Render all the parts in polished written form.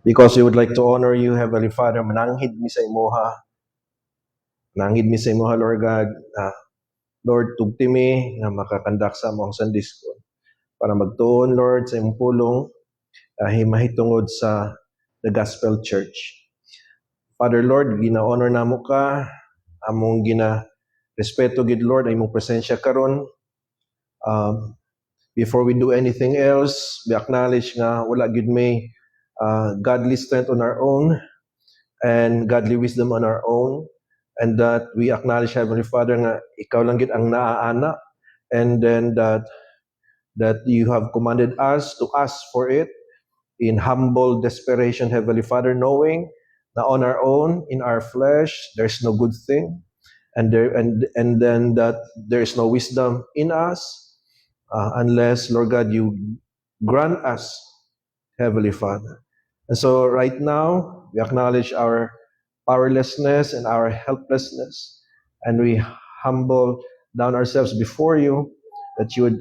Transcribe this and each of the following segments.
Because we would like to honor you, Heavenly Father, mananghid mi sa imuha. Mananghid mi sa imuha, Lord God. Lord, tugti mi nga makakandak sa among Sunday School. Para magtuon, Lord, sa imong pulong, mahitungod sa the Gospel Church. Father, Lord, gina-honor namo ka, among gina-respeto gid, Lord, ay imong presensya karon. Before we do anything else, we acknowledge nga wala gid may godly strength on our own and godly wisdom on our own, and that we acknowledge, Heavenly Father, nga ikaw lang gid ang naaana, and then that you have commanded us to ask for it in humble desperation, Heavenly Father, knowing that on our own, in our flesh, there's no good thing, and then that there is no wisdom in us, unless, Lord God, you grant us, Heavenly Father. And so right now, we acknowledge our powerlessness and our helplessness, and we humble down ourselves before you, that you would,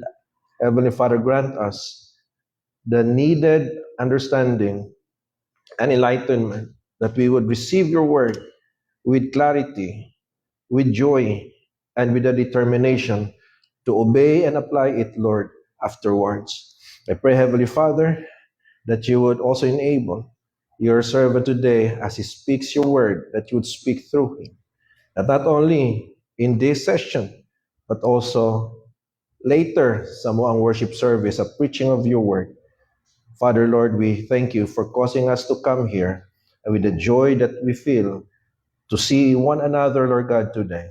Heavenly Father, grant us the needed understanding and enlightenment, that we would receive your word with clarity, with joy, and with a determination to obey and apply it, Lord, afterwards. I pray, Heavenly Father, that you would also enable your servant today as he speaks your word, that you would speak through him. That not only in this session, but also later sa moang worship service, a preaching of your word. Father, Lord, we thank you for causing us to come here, and with the joy that we feel to see one another, Lord God, today,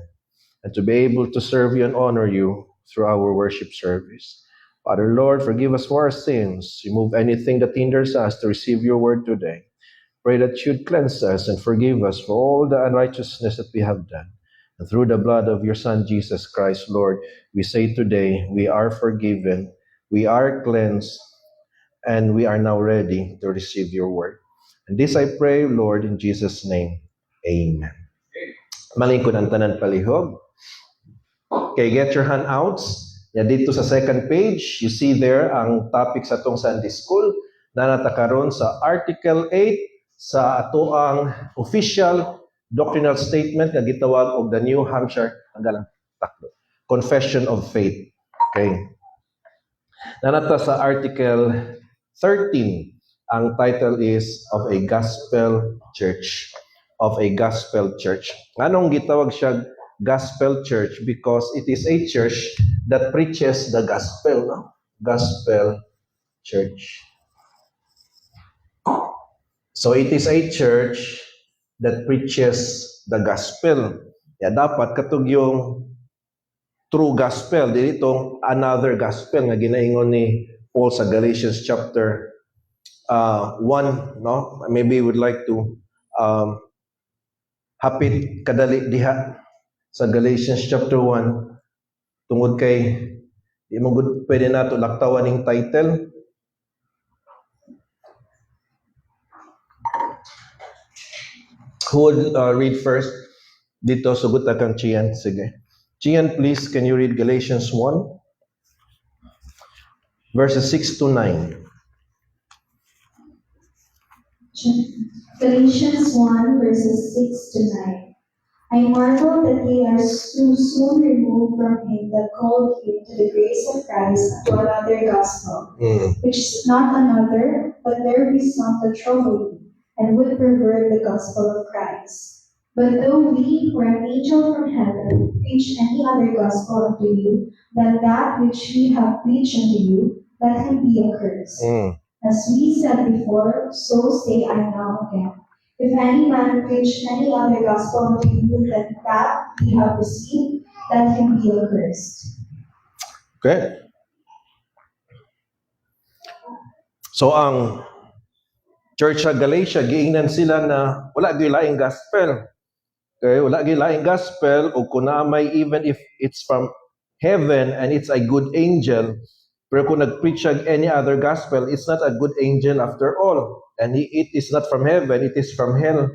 and to be able to serve you and honor you through our worship service. Father, Lord, forgive us for our sins. Remove anything that hinders us to receive your word today. Pray that you'd cleanse us and forgive us for all the unrighteousness that we have done. And through the blood of your Son, Jesus Christ, Lord, we say today, we are forgiven, we are cleansed, and we are now ready to receive your word. And this I pray, Lord, in Jesus' name. Amen. Malingkod ang tanan palihog. Okay, get your handouts. Ya dito sa second page, you see there ang topic sa atong Sunday School na natakaron sa Article 8 sa ato ang official doctrinal statement nga gitawag og the New Hampshire Confession of Faith. Okay. Nanata sa Article 13, ang title is Of a Gospel Church. Of a Gospel Church. Anong gitawag siya Gospel Church? Because it is a church that preaches the gospel. No? Gospel Church. So it is a church that preaches the gospel. Ya dapat katug yung true gospel, dili itong another gospel nga ginaingon ni Paul sa Galatians chapter 1, no? Maybe we would like to hapit kadali diha sa Galatians chapter 1 tungod kay di mo gud pwede nato laktawan ning title. Who would read first? Dito sugot na kang Chian. Sige. Chian, please, can you read Galatians 1 verses 6 to 9? Galatians 1 verses 6 to 9. I marvel that ye are so soon removed from him that called you to the grace of Christ to another gospel, which is not another, but there be some that trouble you, and would pervert the gospel of Christ. But though we or an angel from heaven preach any other gospel unto you than that which we have preached unto you, let him be accursed. As we said before, so say I now again. If any man preach any other gospel unto you than that we have received, let him be accursed. Okay. So ang Church sa Galatia, giingnan sila na wala gyud laing gospel. Okay, wala gyud laing gospel, o kung may, even if it's from heaven and it's a good angel, pero kung nag-preach any other gospel, it's not a good angel after all. And it is not from heaven, it is from hell.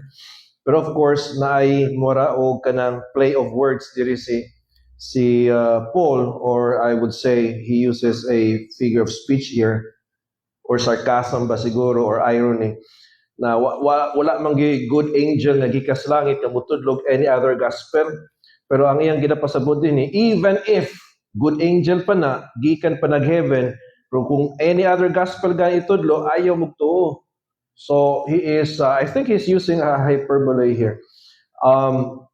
Pero of course, naay mora o kanang play of words diri si Paul, or I would say he uses a figure of speech here, or sarcasm ba siguro, or irony, na wala man good angel nga gikas langit nga mutudlog any other gospel. Pero ang iyang ginapasabot din even if good angel pa na gikan pa nag-heaven, pero kung any other gospel ga itudlo ayaw magtuo. So he is I think he's using a hyperbole here.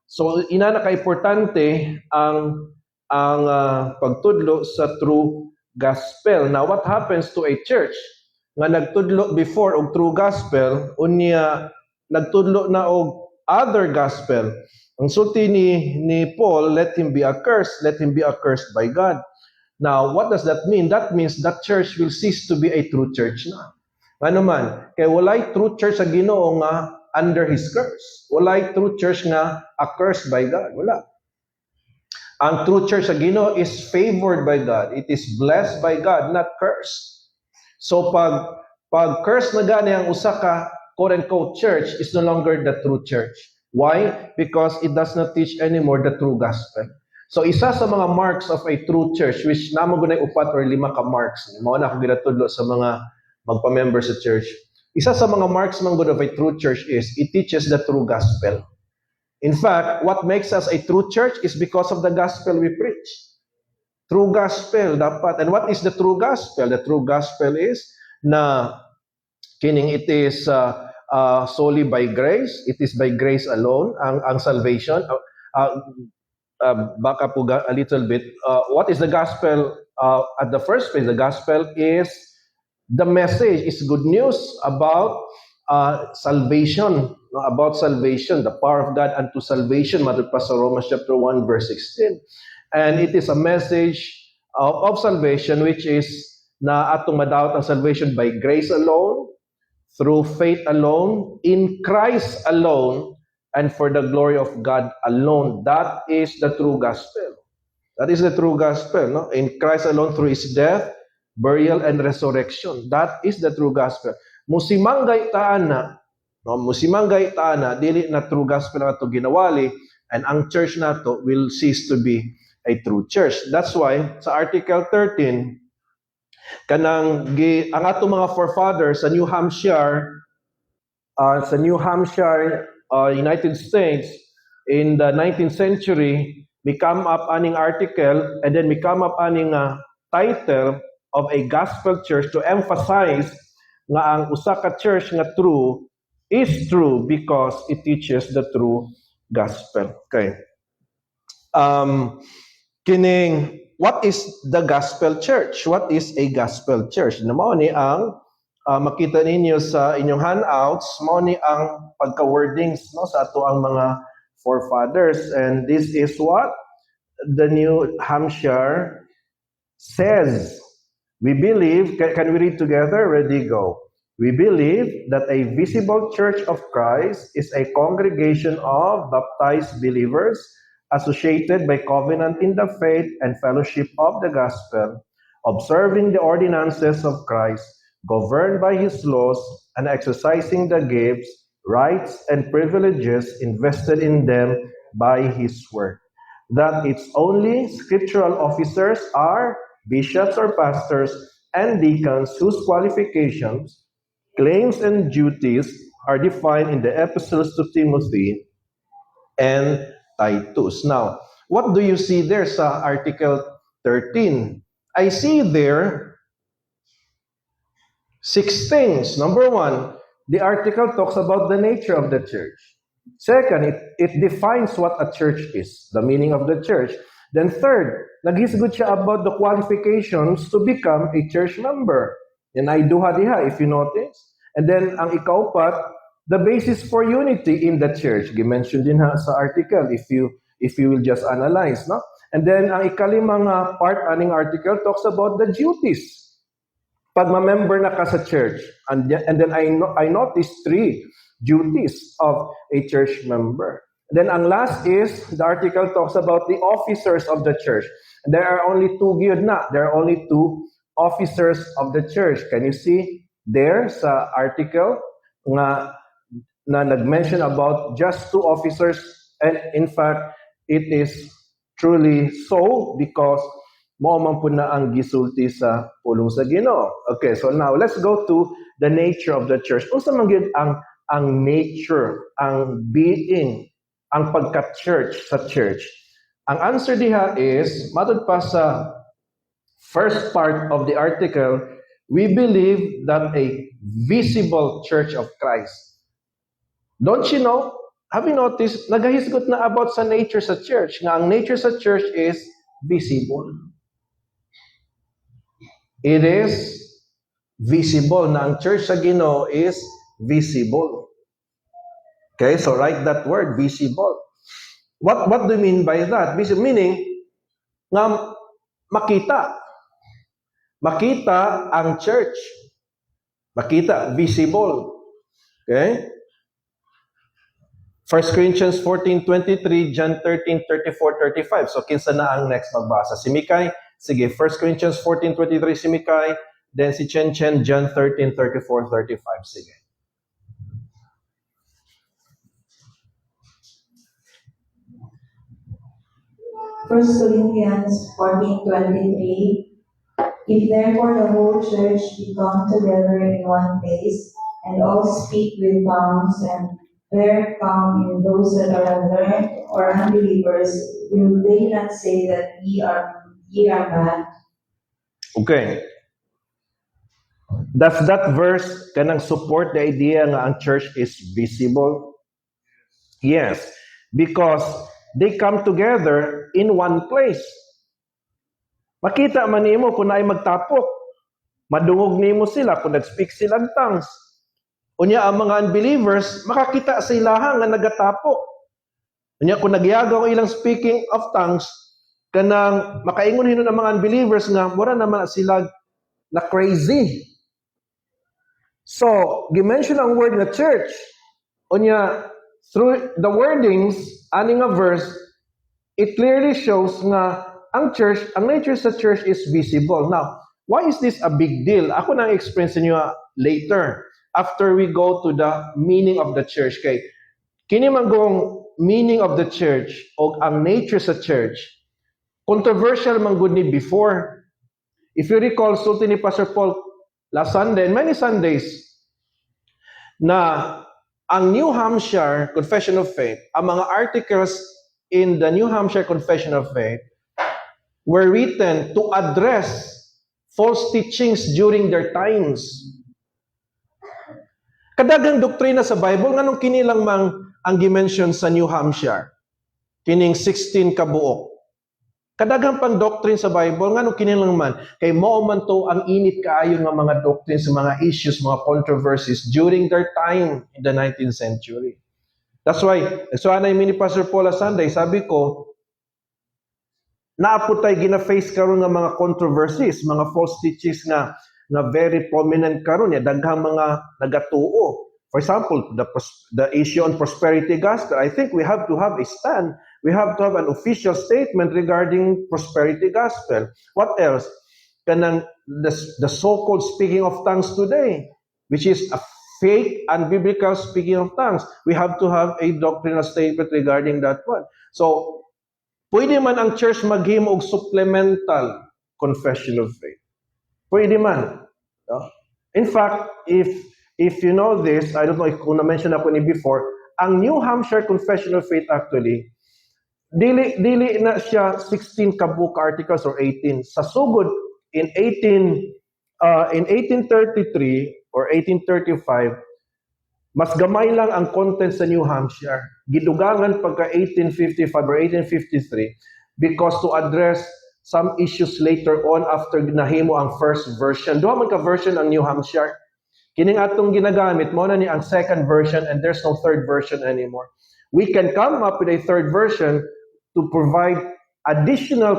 So ina na ka-importante ang pagtudlo sa true gospel. Now what happens to a church nga nagtudlo before og true gospel unya nagtudlo na og other gospel? Ang sulti ni Paul, let him be accursed by God. Now what does that mean? That means that church will cease to be a true church na. Ano man, kay walay true church sa Ginoo nga under his curse. Walay true church nga accursed by God. Wala. Ang true church sa Ginoo is favored by God. It is blessed by God, not cursed. So pag curse na gani ang usa ka quote-unquote church is no longer the true church. Why? Because it does not teach anymore the true gospel. So isa sa mga marks of a true church, which namo gunay 4 or 5 ka marks, mao na ako ginatudlo sa mga magpa-member sa church. Isa sa mga marks man gud of a true church is it teaches the true gospel. In fact, what makes us a true church is because of the gospel we preach. True gospel dapat. And what is the true gospel? The true gospel is na kining it is solely by grace. It is by grace alone ang salvation. Back up a little bit. What is the gospel? At the first place, the gospel is the message, is good news about salvation. About salvation, the power of God unto salvation. Mother Pastor Romans chapter 1 verse 16. And it is a message of salvation which is na atong madawat ang salvation by grace alone, through faith alone, in Christ alone, and for the glory of God alone. That is the true gospel. That is the true gospel. No? In Christ alone through His death, burial, and resurrection. That is the true gospel. Musimanggay taana, no? Musimanggay taana, dili na true gospel na ito ginawali, and ang church na to will cease to be a true church. That's why sa Article 13 kanang ang ato mga forefathers sa New Hampshire United States in the 19th century may come up aning article and then may come up aning title of a gospel church to emphasize nga ang usa ka church nga true is true because it teaches the true gospel. Okay. What is the gospel church? What is a gospel church? Mao ni ang makita ninyo sa inyong handouts, mao ni ang pagka-wordings no sa ato ang mga forefathers, and this is what the New Hampshire says. We believe, can we read together? Ready, go. We believe that a visible church of Christ is a congregation of baptized believers associated by covenant in the faith and fellowship of the gospel, observing the ordinances of Christ, governed by His laws, and exercising the gifts, rights, and privileges invested in them by His word. That its only scriptural officers are bishops or pastors and deacons whose qualifications, claims, and duties are defined in the epistles to Timothy and Titus. Now, what do you see there sa Article 13? I see there 6 things. Number 1, the article talks about the nature of the church. Second, it defines what a church is, the meaning of the church. Then third, naghisgot siya about the qualifications to become a church member. And I do diha, if you notice. And then, ang ikaupat, the basis for unity in the church. Gimention din ha sa article if you will just analyze, no? And then ang ikalimang part aning article talks about the duties. Pag ma-member na ka sa church, and then I noticed 3 duties of a church member. And then ang last is the article talks about the officers of the church. And there are only 2 gyud na. There are only 2 officers of the church. Can you see there sa article na nag-mention about just 2 officers, and in fact, it is truly so because mao man pud na ang gisulti sa pulong sa Ginoo. Okay, so now let's go to the nature of the church. Unsa man gyud ang ang nature, ang being, ang pagka-church sa church? Ang answer diha is, matod pa sa first part of the article, we believe that a visible church of Christ. Don't you know? Have you noticed, nagahisgot na about sa nature sa church, nga ang nature sa church is visible. It is visible na ang church sa Ginoo is visible. Okay, so write that word, visible. What do you mean by that? Visible meaning nga makita. Makita ang church. Makita, visible. Okay? 1 Corinthians 14:23, John 13:34-35. So kinsa na ang next magbasa? Si Mikay? Sige, 1 Corinthians 14:23 si Mikay, then si Chen, John 13:34-35. Sige. First Corinthians 14:23. If therefore the whole church be come together in one place, and all speak with tongues, and there come in those that are unlearned or unbelievers, will they not say that ye are mad? Okay. Does that verse kanang support the idea nga ang church is visible? Yes, because they come together in one place. Makita man nimo kung naay magtapok. Madungog nimo sila kung nag-speak sila ng tongues. Unya ang mga unbelievers, makakita sa ilaha nga nagatapok. Unya kung nagyagaw ang ilang speaking of tongues, kanang makaingon hinon ang mga unbelievers nga wala naman sila na crazy. So, gimension ang word na church. Unya, through the wordings, ani nga verse, it clearly shows nga ang church, ang nature sa church is visible. Now, why is this a big deal? Ako nang experience niyo later, after we go to the meaning of the church. Kay, kini man gong meaning of the church o ang nature sa church, controversial man gud ni before. If you recall, sulti ni Pastor Paul last Sunday, and many Sundays, na ang New Hampshire Confession of Faith, ang mga articles in the New Hampshire Confession of Faith were written to address false teachings during their times. Kadagang doktrina sa Bible, nganong kini lang mang ang gimension sa New Hampshire? Kining 16 kabuok. Kadagang pang doctrine sa Bible, nganong kini lang man? Kay mao man to ang init kaayo nga mga doctrine sa mga issues, mga controversies during their time in the 19th century. That's why, so anay mini Pastor Paul Sunday, sabi ko, naapot tayo gina-face karon nga mga controversies, mga false teachings nga very prominent karon ya daghang mga nagatuo. For example, the issue on prosperity gospel. I think we have to have a stand. We have to have an official statement regarding prosperity gospel. What else? Kanang the so-called speaking of tongues today, which is a fake and biblical speaking of tongues. We have to have a doctrinal statement regarding that one. So, pwede man ang church maghimo og supplemental confession of faith. Pwede man. No? In fact, if you know this, I don't know if kung na-mention ako ni before, ang New Hampshire Confession of Faith actually, dili na siya 16 ka-book articles or 18. Sa sugod, in 1833 or 1835, mas gamay lang ang content sa New Hampshire. Gidugangan pagka 1855 or 1853 because to address some issues later on after nahimo ang first version. Duha man ka version ang New Hampshire. Kining atong ginagamit mo na ni ang second version and there's no third version anymore. We can come up with a third version to provide additional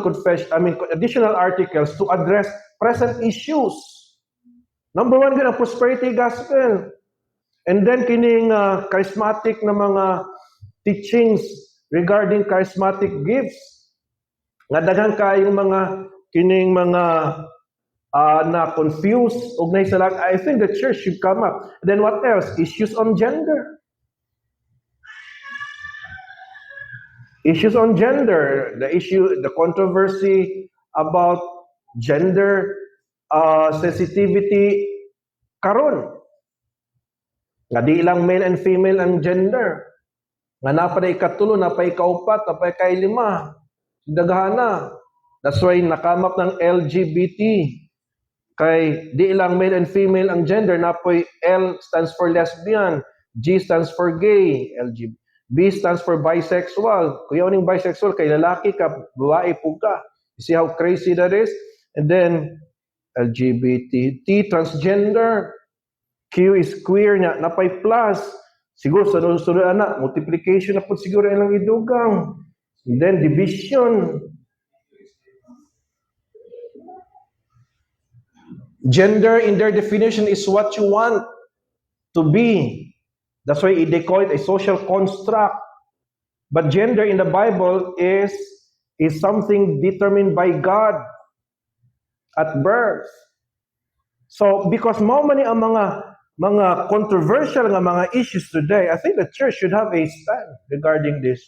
articles to address present issues. Number one, ang prosperity gospel. And then kining charismatic na mga teachings regarding charismatic gifts. Nga daghang kayong mga kining mga na confused ug nay salag. I think the church should come up. Then what else? Issues on gender. Issues on gender, the controversy about gender sensitivity karon. Nga di lang male and female ang gender. Nga napay ikatulo, napay ikaupat, napay ikailima. Daghana. That's why nakamap ng LGBT. Kay di lang male and female ang gender, napoy L stands for lesbian, G stands for gay, LGBT. B stands for bisexual. Kung yung bisexual, kay lalaki ka, babae po ka. You see how crazy that is? And then, LGBT, T, transgender, Q is queer niya, napay plus. Siguro sa sunod anak, multiplication na po siguro ilang idugang. And then, division. Gender in their definition is what you want to be. That's why they call it a social construct. But gender in the Bible is something determined by God at birth. So because mo man ang mga controversial nga mga issues today, I think the church should have a stand regarding this.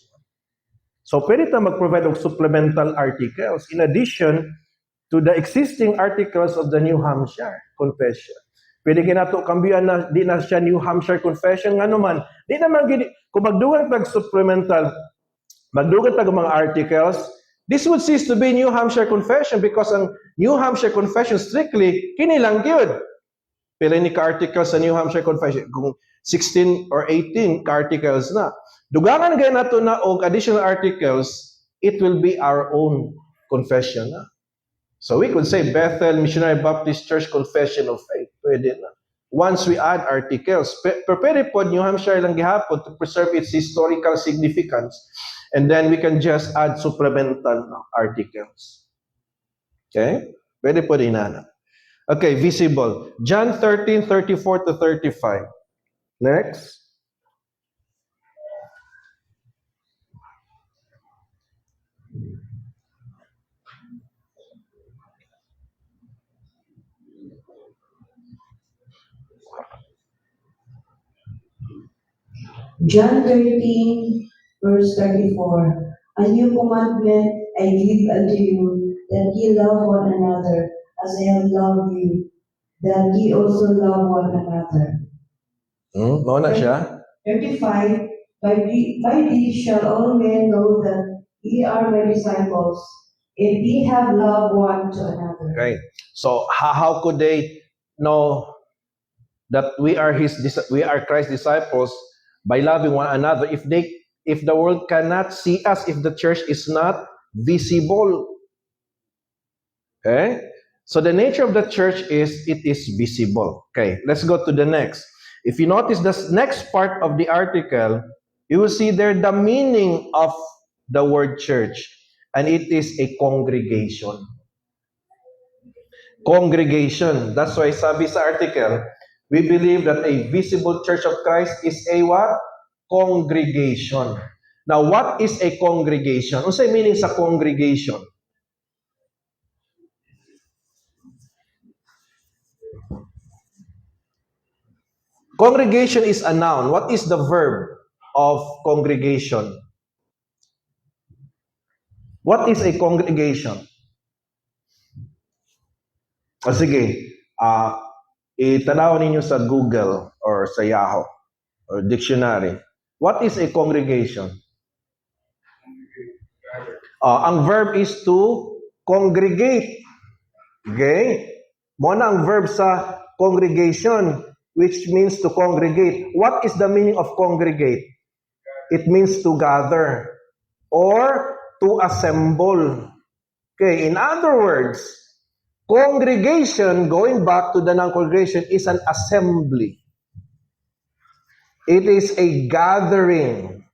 So pwede ta mag-provide of supplemental articles in addition to the existing articles of the New Hampshire Confession. Pwede ginato kambiyan na di na siya New Hampshire Confession nga naman. Di naman gini kung magdugan tag supplemental, magdugan tag mga articles, this would cease to be New Hampshire Confession because ang New Hampshire Confession strictly kini lang gyud. Pila ni ka-articles sa New Hampshire Confession kung 16 or 18 ka-articles na. Dugangan gaya nato na og additional articles, it will be our own confession na. So we could say Bethel Missionary Baptist Church Confession of Faith. Pwede na. Once we add articles, pwede po New Hampshire lang gihapon to preserve its historical significance. And then we can just add supplemental articles. Okay? Pwede po din na. Okay, visible. John 13:34 to 35. Next. John 13, verse 34. A new commandment I give unto you, that ye love one another, as I have loved you, that ye also love one another. Mao na siya. 35. By these shall all men know that ye are my disciples, if ye have love one to another. Okay. So how could they know that we are Christ's disciples? By loving one another, if the world cannot see us, if the church is not visible. Okay? So the nature of the church is it is visible. Okay, let's go to the next. If you notice the next part of the article, you will see there the meaning of the word church, and it is a congregation. Congregation. That's why sabi sa article, we believe that a visible church of Christ is a what? Congregation. Now, what is a congregation? Ano sa meaning sa congregation? Congregation is a noun. What is the verb of congregation? What is a congregation? O sige, itanaw ninyo sa Google or sa Yahoo or dictionary. What is a congregation? Ang verb is to congregate. Okay? Muna ang verb sa congregation, which means to congregate. What is the meaning of congregate? It means to gather or to assemble. Okay, in other words, congregation, going back to the noun congregation, is an assembly. It is a gathering.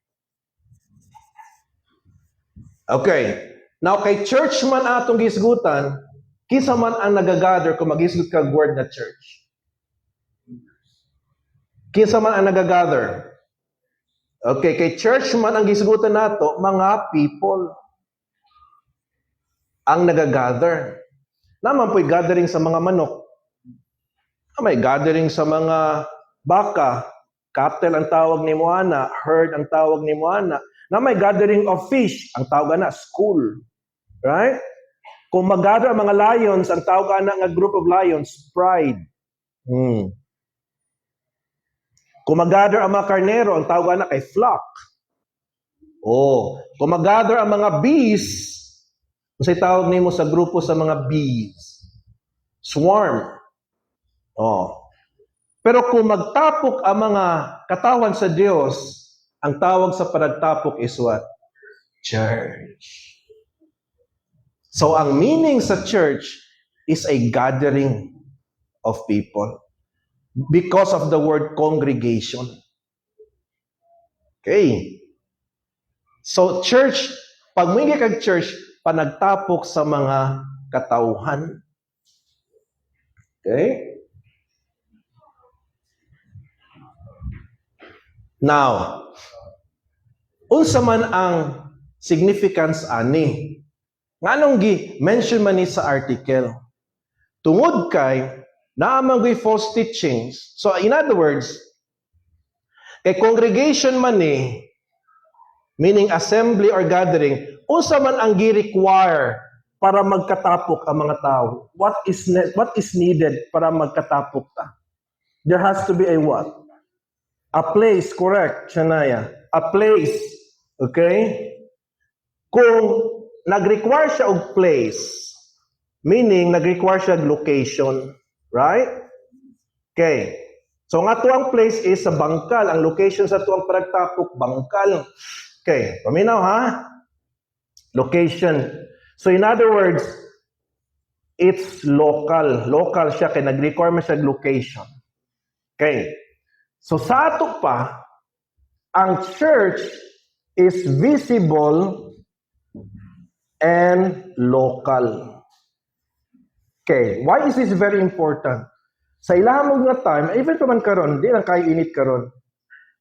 Okay. Now, kay church man atong gisgutan, kisa man ang nagagather kung magisgut kag word na church? Kisa man ang nagagather? Okay, kay church man ang gisgutan nato, mga people ang nagagather. Naman po'y gathering sa mga manok. May gathering sa mga baka. Cattle ang tawag ni Moana. Herd ang tawag ni Moana. Na may gathering of fish. Ang tawag na school. Right? Kung mag-gather ang mga lions, ang tawag na nga group of lions, pride. Kung mag-gather ang mga karnero, ang tawag na kay flock. Kung mag-gather ang mga bees, kasi tawag nimo sa grupo sa mga bees. Swarm. Pero kung magtapok ang mga katawan sa Diyos, ang tawag sa panagtapok is what? Church. So ang meaning sa church is a gathering of people because of the word congregation. Okay. So church, pag mingi kag church, panagtapok sa mga katauhan. Okay? Now, unsa man ang significance ani? Nganong gi-mention man ni sa article? Tungod kay naamang false teachings. So in other words, kay congregation man ni, meaning assembly or gathering, unsa man ang gi-require para magkatapok ang mga tao? What is needed para magkatapok ta? There has to be a what? A place, correct, Shania. A place. Okay? Kung nag-require siya og place, meaning nag-require siya og location. Right? Okay. So nga tuang place is sa bangkal. Ang location sa tuang panagtapok, bangkal. Okay. Paminaw ha? Location. So in other words, it's local. Local siya kaya nag-require man siya og location. Okay. So sa ato pa, ang church is visible and local. Okay, why is this very important? Sa ilamog nga time, even pa man karon, di lang kayo init karon.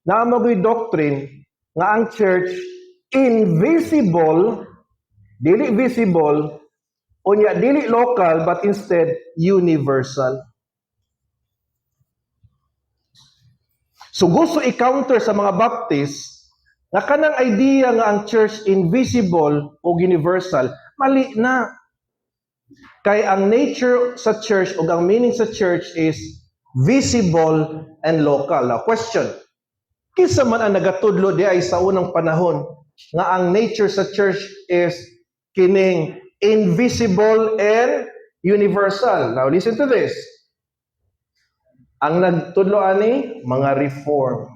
Naamagoy doctrine nga ang church invisible, dili visible, unya dili local but instead universal. So gusto i-counter sa mga Baptist nga kanang idea nga ang church invisible o universal, mali na. Kay ang nature sa church o ang meaning sa church is visible and local. Now, question. Kinsa man ang nagatudlo di ay sa unang panahon nga ang nature sa church is kining invisible and universal. Now, listen to this. Ang nagtudlo ani mga reform.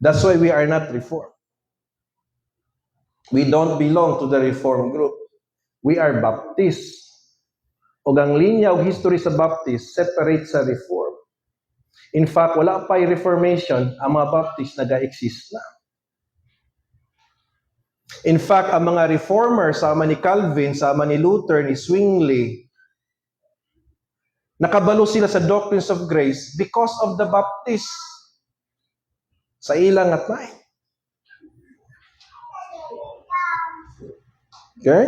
That's why we are not reformed. We don't belong to the reform group. We are Baptist. O ang linya o history sa Baptist separate sa reform. In fact, wala pa reformation, ang mga Baptist nag-exist na. In fact, ang mga reformer, sama ni Calvin, sama ni Luther, ni Zwingli, nakabalo sila sa doctrines of grace because of the Baptist sa ilang at night. Okay?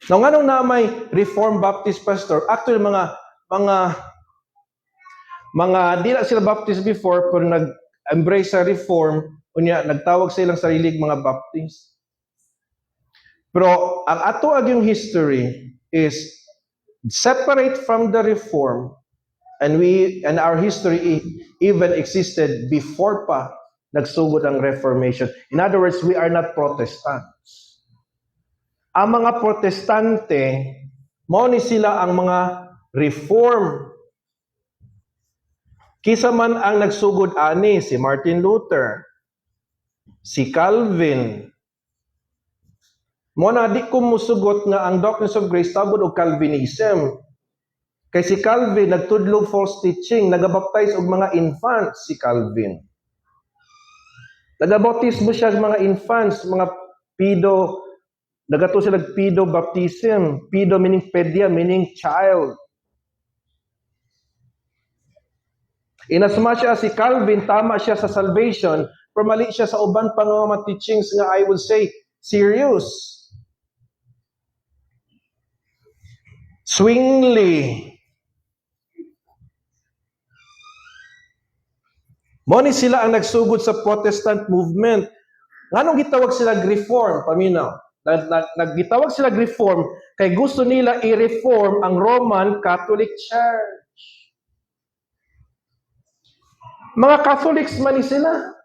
Now, anong na may Reformed Baptist pastor? Actually, mga di na sila Baptist before, pero nag-embrace sa Reform, unya nagtawag sa ilang sarilig mga Baptist. Pero ang ato yung history is separate from the Reform, and our history even existed before pa nagsugod ang Reformation. In other words, we are not Protestants. Ang mga Protestante, mao ni sila ang mga Reform. Kisa man ang nagsugod ani si Martin Luther, si Calvin. Mo na di ko musugot nga ang doctrines of grace tabod og Calvinism. Kay si Calvin nagtudlog false teaching, nagabaptize og mga infants si Calvin. Nagabautismo siya og mga infants, mga pedo, nagato sila pedo baptism. Pedo meaning pedia, meaning child. Inasmuch as si Calvin tama siya sa salvation, pero mali siya sa uban pang mga teachings nga I would say serious. Zwingli. Mo ni sila ang nagsugod sa Protestant movement. Nganong gitawag sila Reform? Paminaw. Naggitawag sila reform kay gusto nila i-reform ang Roman Catholic Church. Mga Catholics man ni sila.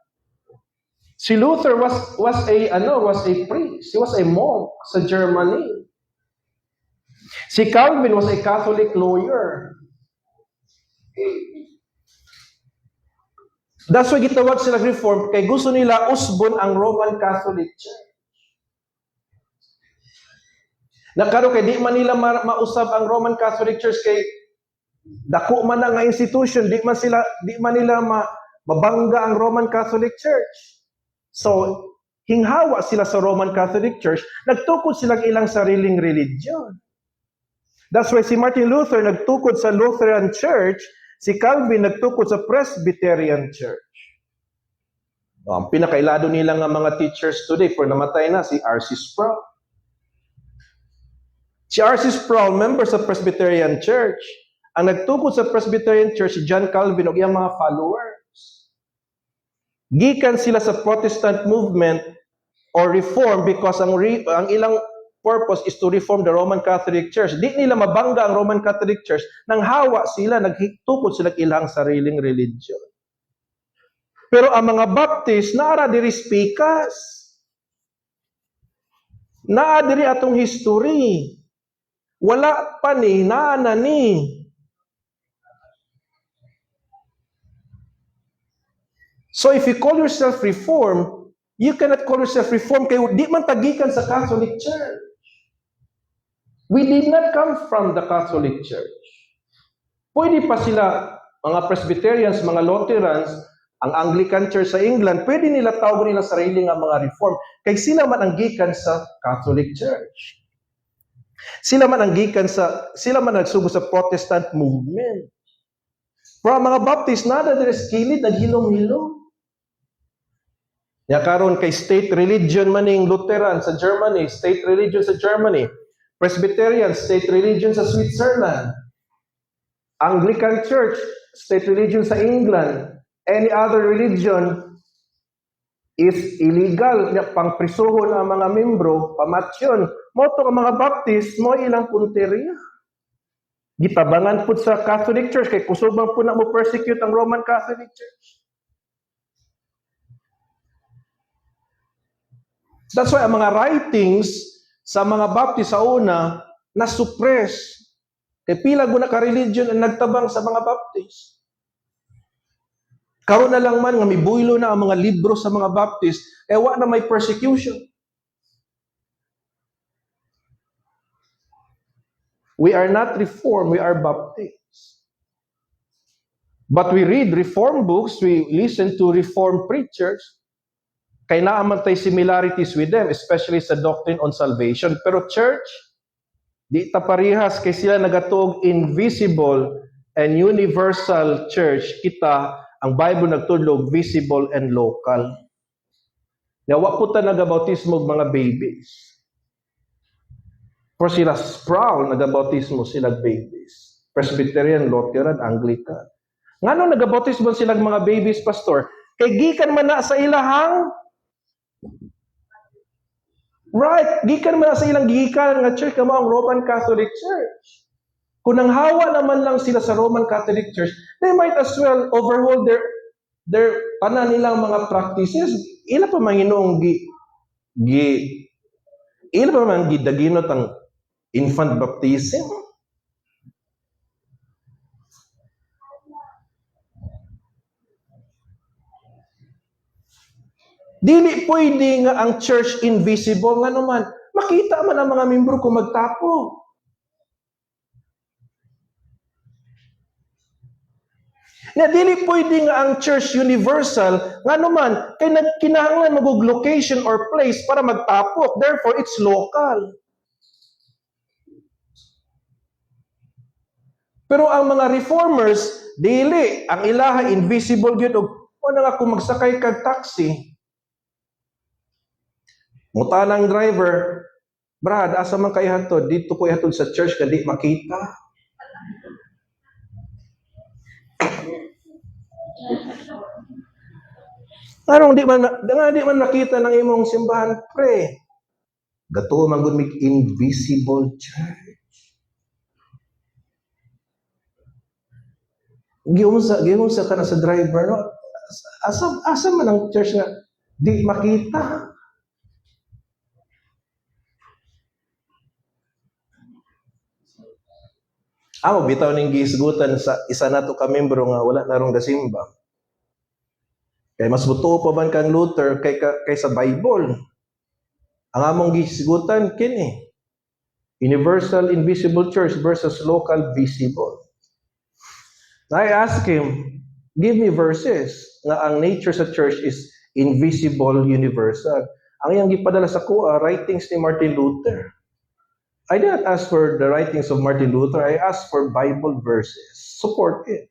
Si Luther was a priest. He was a monk sa Germany. Si Calvin was a Catholic lawyer. That's why gitawag sila reform kay gusto nila usbon ang Roman Catholic Church. Nakaro kay di man nila mausab ang Roman Catholic Church kay dako man nga institution, di man nila mabangga ang Roman Catholic Church. So, hinghawa sila sa Roman Catholic Church, nagtukod silang ilang sariling religion. That's why si Martin Luther nagtukod sa Lutheran Church, si Calvin nagtukod sa Presbyterian Church. Ang pinakailado nila nga mga teachers today, pero namatay na, si R.C. Sproul. Si R.C. Sproul, member sa Presbyterian Church. Ang nagtukod sa Presbyterian Church, si John Calvin o iyang mga followers. Gikan sila sa Protestant movement or reform because ang ilang purpose is to reform the Roman Catholic Church. Di nila mabangga ang Roman Catholic Church nang hawa sila, nagtukod sila ilang sariling religion. Pero ang mga Baptist, naara diri spikas. Naa diri atong history. Wala pa ni, naana ni. So if you call yourself Reform, you cannot call yourself Reform kaya di man tagikan sa Catholic Church. We did not come from the Catholic Church. Pwede pa sila, mga Presbyterians, mga Lutherans, ang Anglican Church sa England, pwede nila tawag nila sarili nga mga Reform. Kaya sila man ang gikan sa Catholic Church. Sila man nagsugo sa Protestant movement. Pero ang mga Baptist, nada deres kilid, naghilom-hilom. Ya karon kay state religion maning Lutheran sa Germany, state religion sa Germany, Presbyterian state religion sa Switzerland, Anglican Church state religion sa England, any other religion is illegal ya pangprisuhon ang mga membro, pamatyon. Moto ang mga Baptist mo ilang punteriya. Gitabangan pud sa Catholic Church kay kusubang po na mo persecute ang Roman Catholic Church. That's why ang mga writings sa mga Baptist sa una na-suppress. Kaya pila guna ka-religion ang nagtabang sa mga Baptist. Karon na lang man nga mibuylo na ang mga libro sa mga Baptist, wa na may persecution. We are not Reformed, we are Baptists. But we read Reformed books, we listen to Reformed preachers, kay naaman tay similarities with them, especially sa doctrine on salvation. Pero church, di ta parihas kay sila nagatog invisible and universal church. Kita, ang Bible nagtudlog visible and local. Nawa po ta nagabautismo mga babies. Pero sila Sproul nagabautismo sila babies. Presbyterian, Lutheran, Anglican. Ngano nagabautismo sila mga babies, pastor? Kay gikan man na sa ilahang right, gikan man sa ilang gikan nga church kamo ang Roman Catholic Church. Kung nang hawa naman lang sila sa Roman Catholic Church, they might as well overhaul their tanan nilang mga practices. Ila pa manginoong ila pa man gidaginot ang infant baptism. Dili pwede nga ang church invisible nga naman. Makita man ang mga membro kung magtapo. Na dili pwede nga ang church universal nga naman kay nagkinahanglan magug location or place para magtapok. Therefore, it's local. Pero ang mga reformers, dili. Ang ilaha, invisible yun. O na nga kung magsakay kag taxi, mutanang driver, Brad, asa man kayo hatod? Dito ko hatod sa church, kadi makita. Anong di man nakita ng imong simbahan, pre? Gato man gud mig invisible church. Giunsa ka na sa driver, no? Asa man ang church nga di makita. Amo bitaw ning gihisgutan sa isa nato ka membro nga wala na rong gasimba. Kay mas butuo pa man kang Luther kay sa Bible. Ang among gihisgutan kini Universal Invisible Church versus Local Visible. I asked him, give me verses nga ang nature sa church is invisible, universal. Ang iyang gipadala sa kuha, writings ni Martin Luther. I did not ask for the writings of Martin Luther. I asked for Bible verses. Support it.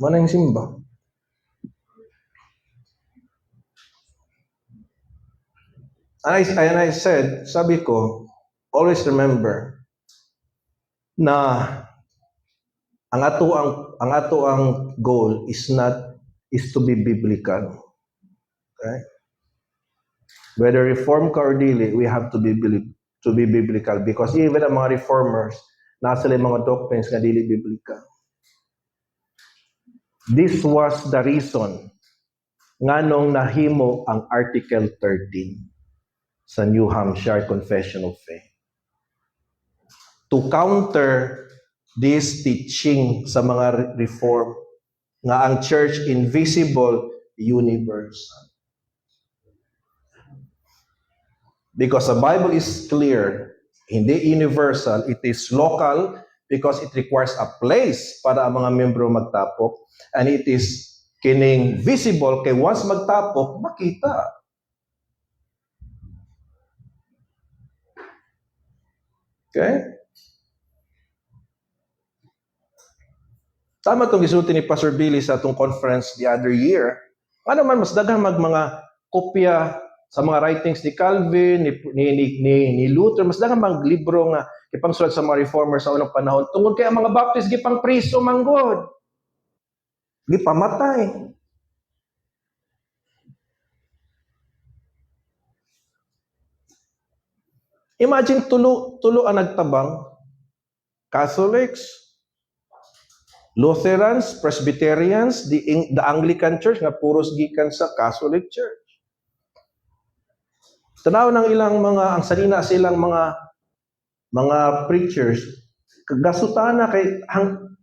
Manang simba. And I said, sabi ko, always remember na ang ato ang goal is to be biblical. Okay? Whether reform ka or dili, we have to be biblical because even ang mga reformers, nasa sila mga doctrines nga dili biblical. This was the reason nganong nahimo ang Article 13 sa New Hampshire Confession of Faith. To counter this teaching sa mga reform nga ang church invisible, universal. Because the Bible is clear, hindi universal, it is local because it requires a place para ang mga membro magtapok, and it is kining visible kay once magtapok, makita. Okay? Tama itong gisulti ni Pastor Billy sa atong conference the other year. Ano man, mas daghang mga kopya sa mga writings ni Calvin, ni Luther, mas daghang mga libro nga ipangsulat sa mga reformers sa unang panahon. Tungod kay ang mga Baptist, gipang priso manggod. Gipamatay. Imagine tulo ang nagtabang. Catholics, Lutherans, Presbyterians, the Anglican Church nga puros gikan sa Catholic Church. Tanaw ng ilang ang sanina sa ilang mga preachers, kagasutana kay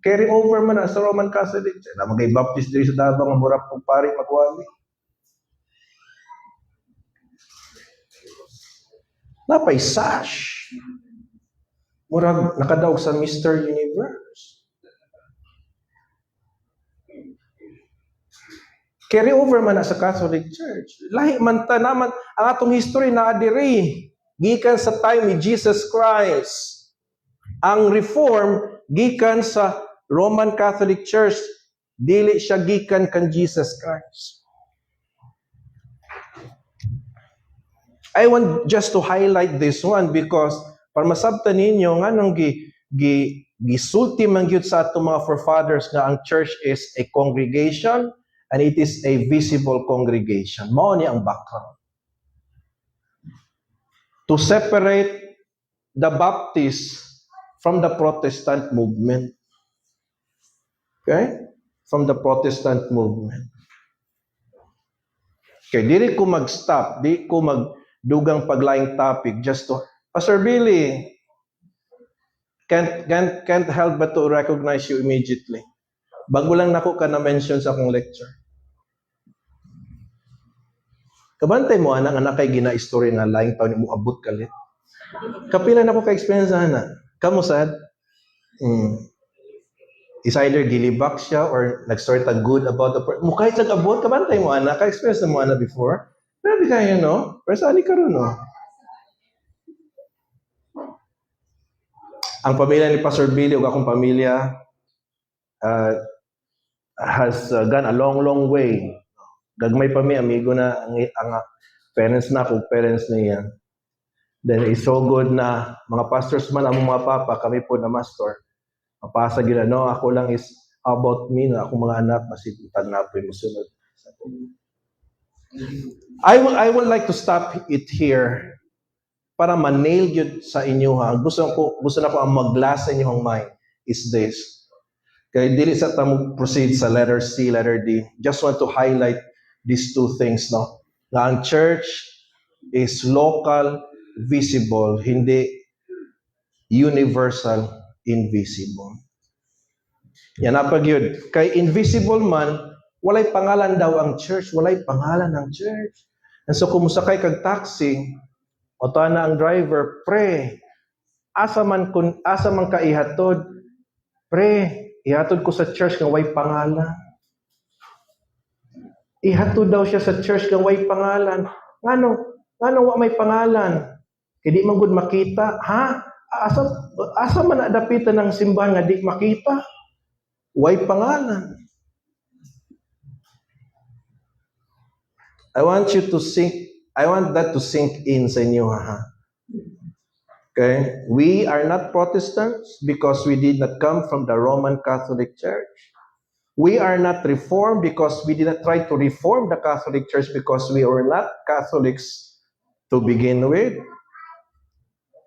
carry over man sa Roman Catholic Church. Na magay Baptist diri sa Davao nga mura pong pari magwali. Napay sash. Murag nakadaog sa Mr. Universe. Carry over man na sa Catholic Church. Lahi man ta naman ang atong history na adiri gikan sa time ni Jesus Christ. Ang reform gikan sa Roman Catholic Church, dili siya gikan kan Jesus Christ. I want just to highlight this one because para masabtan ninyo nga nang gisulti man gyud sa atong mga forefathers nga ang church is a congregation and it is a visible congregation. Mao ni ang background. To separate the Baptists from the Protestant movement. Okay? From the Protestant movement. Okay, dili ko mag-stop, di ko magdugang paglaing topic just to Pastor Billy, can't help but to recognize you immediately. Bago lang nako ka na-mention sa akong lecture. Kabantay mo, anak kay gina-istorya nga laing taon mo abot kalit. Kapila na ko ka-experience na. Kamu sad? Is either gilibak siya or nag-start a good about the person. Kahit nag-abot, kabantay mo, anak. Ka-experience na mo, anak, before. Grabe kayo, no? Pero saan ka ron, no? Ang pamilya ni Pastor Billy o akong pamilya has gone a long way. Gagmay pa mi, amigo na ang parents na ako, parents niya. Then it's so good na mga pastors man, ang mga papa, kami po na master. Mapasa gila, no? Ako lang is about me, na akong mga anak, masiputan na po yung musunod. I would like to stop it here para ma-nail yun sa inyo ha. Gusto na ko ang maglasa sa inyong mind is this. Kaya dili sa tamo proceed sa letter C, letter D. Just want to highlight these two things, no? Na ang church is local, visible, hindi universal, invisible. Yan apag yun. Kay invisible man, walay pangalan daw ang church, walay pangalan ang church. And so kumusta kay kag taxi, o na ang driver, pre, asa man ka ihatod, pre, ihatod ko sa church nga way pangalan. Ihatod daw siya sa church nga way pangalan. Ngano wa may pangalan? Kaya di man gud makita, ha? Asa man nadapitan ng simbahan nga di makita? Way pangalan. I want that to sink in sa inyo, ha? Okay? We are not Protestants because we did not come from the Roman Catholic Church. We are not Reformed because we did not try to reform the Catholic Church because we were not Catholics to begin with.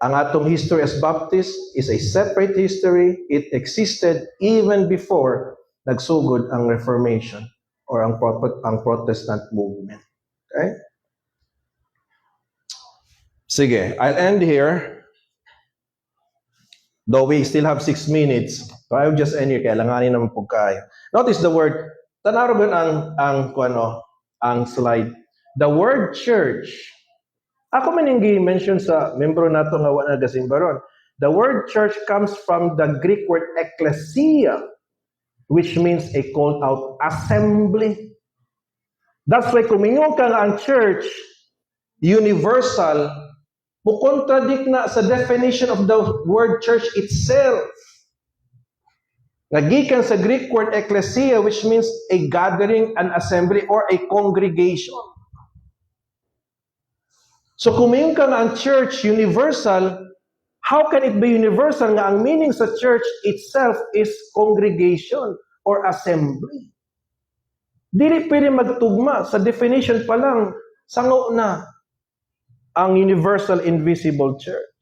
Ang atong history as Baptist is a separate history. It existed even before nagsugod ang Reformation or ang Protestant movement. Okay? Sige, I'll end here. Though we still have 6 minutes. So I will just end here. Kailanganin naman po kayo. Notice the word. Tanarogan ang slide. The word church. Ako man yung mention sa membro nato nga wala gasimbaron. The word church comes from the Greek word ekklesia, which means a called out assembly. That's why kung mingon ka nga ang church, universal, mukontradict na sa definition of the word church itself. Nagikan sa Greek word ekklesia, which means a gathering, an assembly, or a congregation. So kung mayroon ka nga ang church universal, how can it be universal nga ang meaning sa church itself is congregation or assembly? Dili pwede magtugma sa definition pa lang, sango na ang universal invisible church.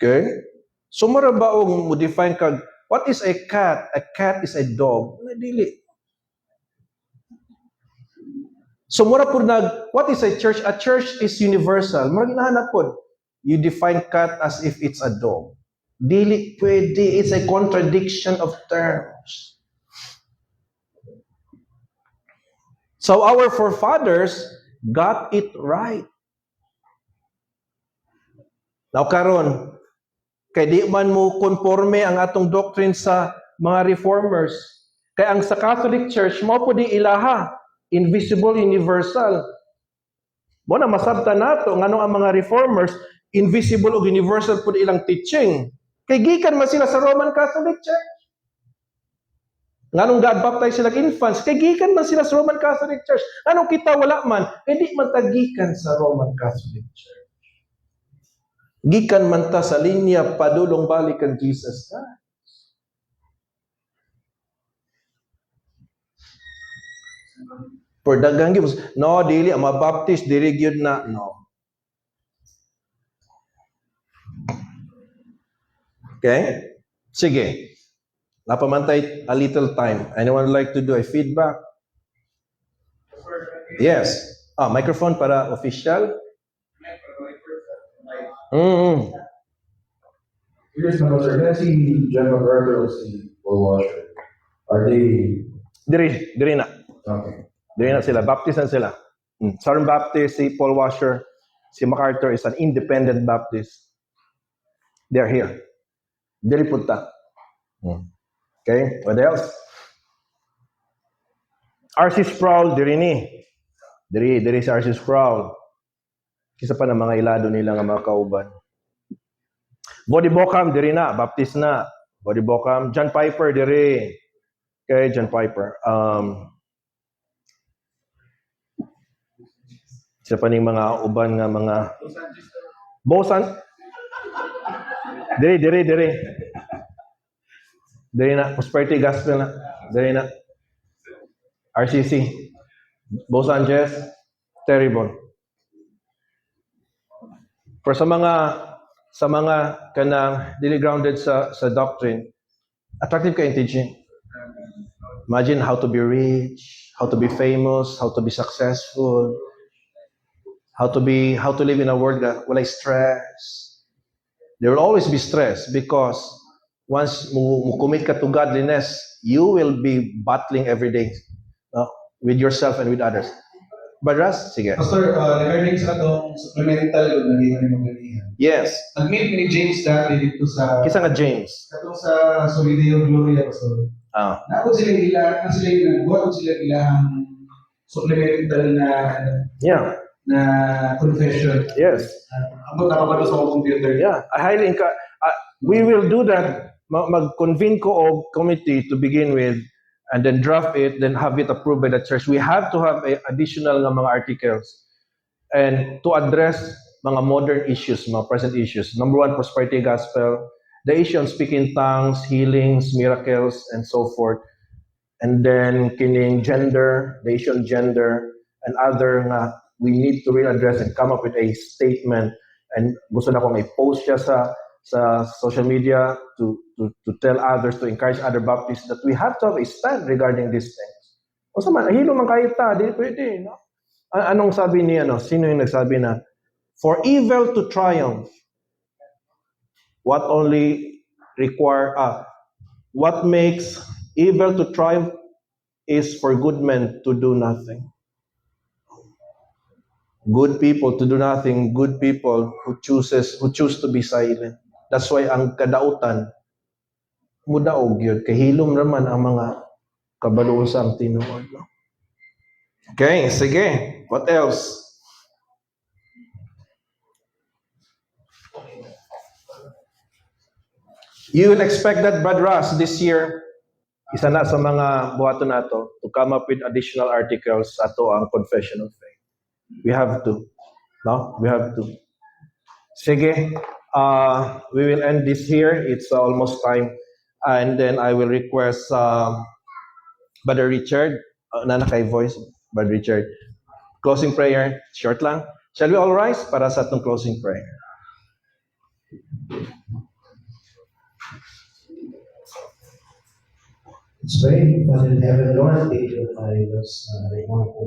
Okay? So mara ba mo define kag what is a cat? A cat is a dog. Dili. So mura po what is a church? A church is universal. Mura ginahanap po. You define cat as if it's a dog. Dili pwede. It's a contradiction of terms. So our forefathers got it right. Now karon, kay di man mo konforme ang atong doctrine sa mga reformers. Kay ang sa Catholic Church, mo po di ilaha, invisible, universal. Mo na masabtan nato ngano ang mga reformers, invisible o universal po ilang teaching. Kay gikan man sila sa Roman Catholic Church. Nganong God baptize sila infants, kay gikan man sila sa Roman Catholic Church. Anong kita wala man, kay di man tagikan sa Roman Catholic Church. Gikan man ta sa linya padulong balik kan Jesus Christ. For dagang gibos, no dili ang mabaptist dili gyud na no. Okay? Sige. Napamantay a little time. Anyone like to do a feedback? Yes. Microphone para official. Here's my sir. Can I see John MacArthur or si Paul Washer? Are they Diri na. okay? Diri na sila. Baptist na sila. Southern Baptist, si Paul Washer, si MacArthur is an independent Baptist. They're here. Diri punta. Okay, what else? R.C. Sproul, diri ni. Diri si R.C. Sproul. Kisa pa ng mga ilado nila nga mga kauban. Body Bocam, diri na. Baptist na. Body Bocam. John Piper, diri. Okay, John Piper. Isa pa ning mga uban nga mga Bosan. Diri. Diri na. Prosperity Gospel na. Diri na. RCC. Both Sanchez, terrible. For sa mga kanang dili grounded sa doctrine, attractive ka in teaching. Imagine how to be rich, how to be famous, how to be successful, how to live in a world that walay stress. There will always be stress because once mo commit ka to godliness, you will be battling every day with yourself and with others. But Ras, sige. Pastor, regarding sa atong supplemental kung nandito ni Magalingan. Yes. Nag-meet ni James dati dito sa Kisa nga James. katong sa Solideo Gloria, Pastor. Ah, Naabot sila buhat sila ilang supplemental yeah. na confession. Yes. Ambot na pa sa akong computer. Yeah. I highly encourage. We will do that. Mag-convene ko og committee to begin with, and then draft it, then have it approved by the church. We have to have additional nga mga articles and to address mga modern issues, mga present issues. Number one, prosperity gospel, the issue on speaking tongues, healings, miracles, and so forth. And then kining gender, the issue on gender, and other nga we need to really address and come up with a statement. And gusto na kong i-post siya sa social media to tell others, to encourage other Baptists that we have to have a stand regarding these things. O sa man, ahilo man kayo ta, di pwede, no? Anong sabi ni, sino yung nagsabi na, for evil to triumph, what makes evil to triumph is for good men to do nothing. Good people to do nothing, good people who choose to be silent. That's why ang kadautan mudaog yun. Kahilom naman ang mga kabalo sa ang tinuod. No? Okay, sige. What else? You will expect that, Brad Ross, this year, isa na sa mga buhaton nato to come up with additional articles ato ang Confession of Faith. We have to. No? We have to. Sige. We will end this here. It's almost time. And then I will request Brother Richard, nanakay voice, Brother Richard. Closing prayer, short lang. Shall we all rise para sa atong closing prayer? Let's pray. Father in heaven, Lord, thank you for us. Mga po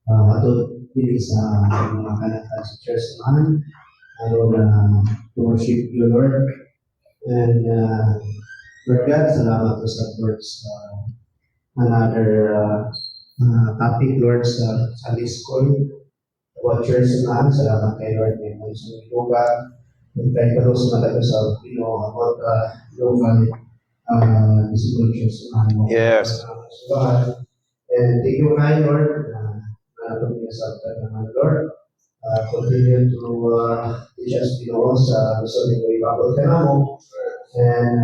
atod dili sa mga kanatan sa church naman. Lord, to worship you, Lord. And Lord God, salamat po sa words. Another topic, Lord, sa Sunday School. About church naman, salamat kay Lord. May mga sa yoga. And thank you sa mga sa about local disciple church naman. Yes. And thank you, my Lord. Lord, continue to teach us, sa gusto nito ibabot ka na mo. And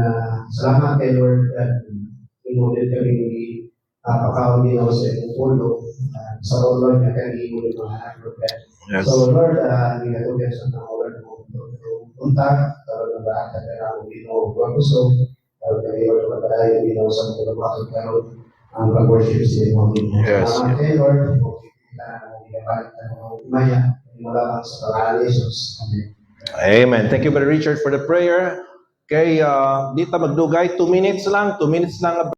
salamat kay Lord at inulit kami pakawin din ako sa inyong pulo. Sa Lord, na kami inulit mga anak, Lord. Yes. So Lord, hindi ka tugyan sa mga Lord mo punta, tawag na ba at kaya mo gusto, tawag na Lord, magpadayo sa mga bakit ka Lord, ang pag-worship sa inyong mga. Yes. Salamat kay Lord, mula sa pangalan ni Jesus. Amen. Amen. Thank you, Brother Richard, for the prayer. Okay, dito magdugay, 2 minutes lang.